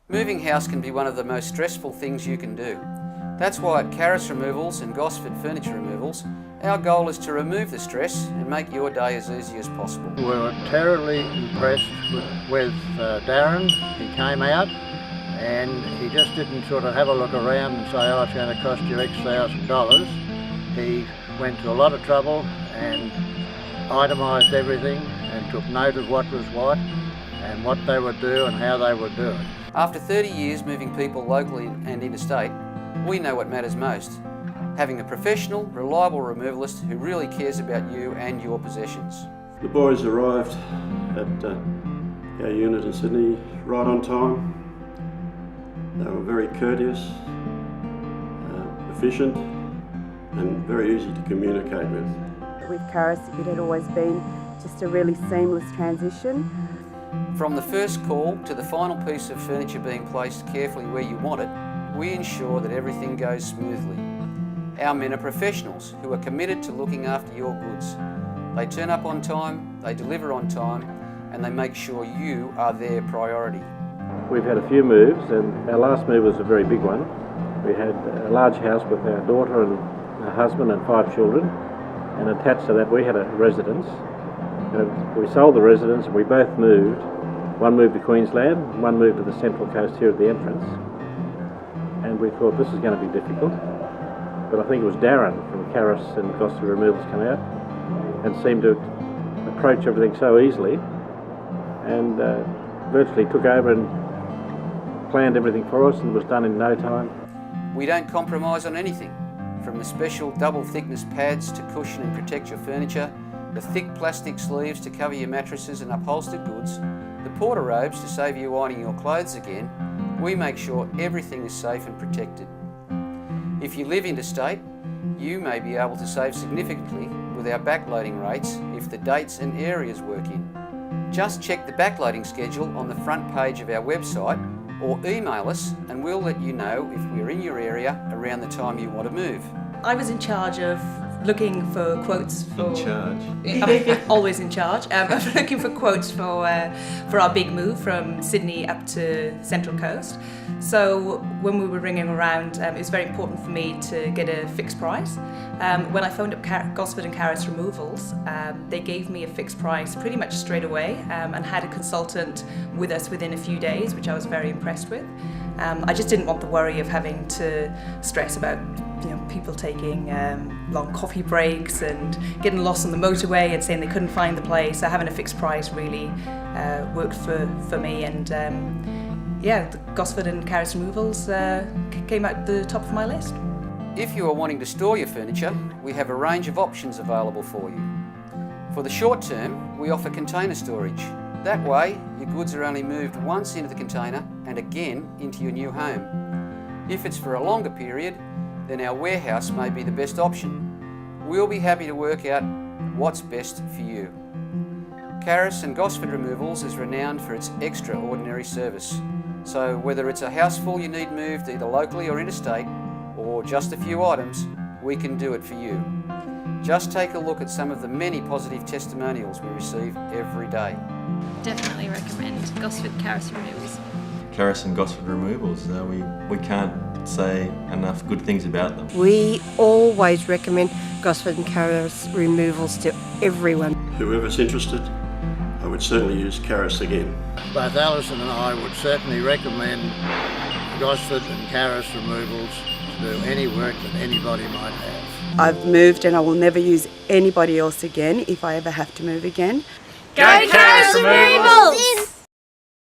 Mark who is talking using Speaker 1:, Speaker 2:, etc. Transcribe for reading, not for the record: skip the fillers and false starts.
Speaker 1: Moving house can be one of the most stressful things you can do. That's why at Karis Removals and Gosford Furniture Removals, our goal is to remove the stress and make your day as easy as possible.
Speaker 2: We were terribly impressed with Darren. He came out and he just didn't sort of have a look around and say, oh, it's going to cost you X $1,000. He went to a lot of trouble and itemised everything and took note of what was what and what they would do and how they would do it.
Speaker 1: After 30 years moving people locally and interstate, we know what matters most. Having a professional, reliable removalist who really cares about you and your possessions.
Speaker 3: The boys arrived at our unit in Sydney right on time. They were very courteous, efficient and very easy to communicate with.
Speaker 4: With Karis, it had always been just a really seamless transition.
Speaker 1: From the first call to the final piece of furniture being placed carefully where you want it, we ensure that everything goes smoothly. Our men are professionals who are committed to looking after your goods. They turn up on time, they deliver on time, and they make sure you are their priority.
Speaker 5: We've had a few moves, and our last move was a very big one. We had a large house with our daughter and her husband and 5 children, and attached to that we had a residence. We sold the residence and we both moved. One moved to Queensland, one moved to the Central Coast here at the entrance. And we thought this is going to be difficult. But I think it was Darren from Karis and Gosford Removals come out and seemed to approach everything so easily and virtually took over and planned everything for us and was done in no time.
Speaker 1: We don't compromise on anything, from the special double thickness pads to cushion and protect your furniture, the thick plastic sleeves to cover your mattresses and upholstered goods, the porter robes to save you ironing your clothes again. We make sure everything is safe and protected. If you live interstate, you may be able to save significantly with our backloading rates if the dates and areas work in. Just check the backloading schedule on the front page of our website or email us and we'll let you know if we're in your area around the time you want to move.
Speaker 6: I was in charge of looking for quotes for...
Speaker 3: In charge?
Speaker 6: I'm always in charge. Of looking for quotes for our big move from Sydney up to Central Coast. So when we were ringing around, it was very important for me to get a fixed price. When I phoned up Gosford and Karis Removals, they gave me a fixed price pretty much straight away and had a consultant with us within a few days, which I was very impressed with. I just didn't want the worry of having to stress about people taking long coffee breaks and getting lost on the motorway and saying they couldn't find the place. So having a fixed price really worked for me, and the Gosford and Karis Removals came out the top of my list.
Speaker 1: If you are wanting to store your furniture, we have a range of options available for you. For the short term, we offer container storage. That way, your goods are only moved once into the container and again into your new home. If it's for a longer period, then our warehouse may be the best option. We'll be happy to work out what's best for you. Karis and Gosford Removals is renowned for its extraordinary service. So whether it's a house full you need moved either locally or interstate, or just a few items, we can do it for you. Just take a look at some of the many positive testimonials we receive every day.
Speaker 7: Definitely recommend Gosford Karis Removals.
Speaker 8: Karis and Gosford Removals, we can't say enough good things about them.
Speaker 9: We always recommend Gosford and Karis Removals to everyone.
Speaker 3: Whoever's interested, I would certainly use Karis again.
Speaker 2: Both Alison and I would certainly recommend Gosford and Karis Removals to do any work that anybody might have.
Speaker 4: I've moved and I will never use anybody else again if I ever have to move again.
Speaker 7: Go Karis Removals!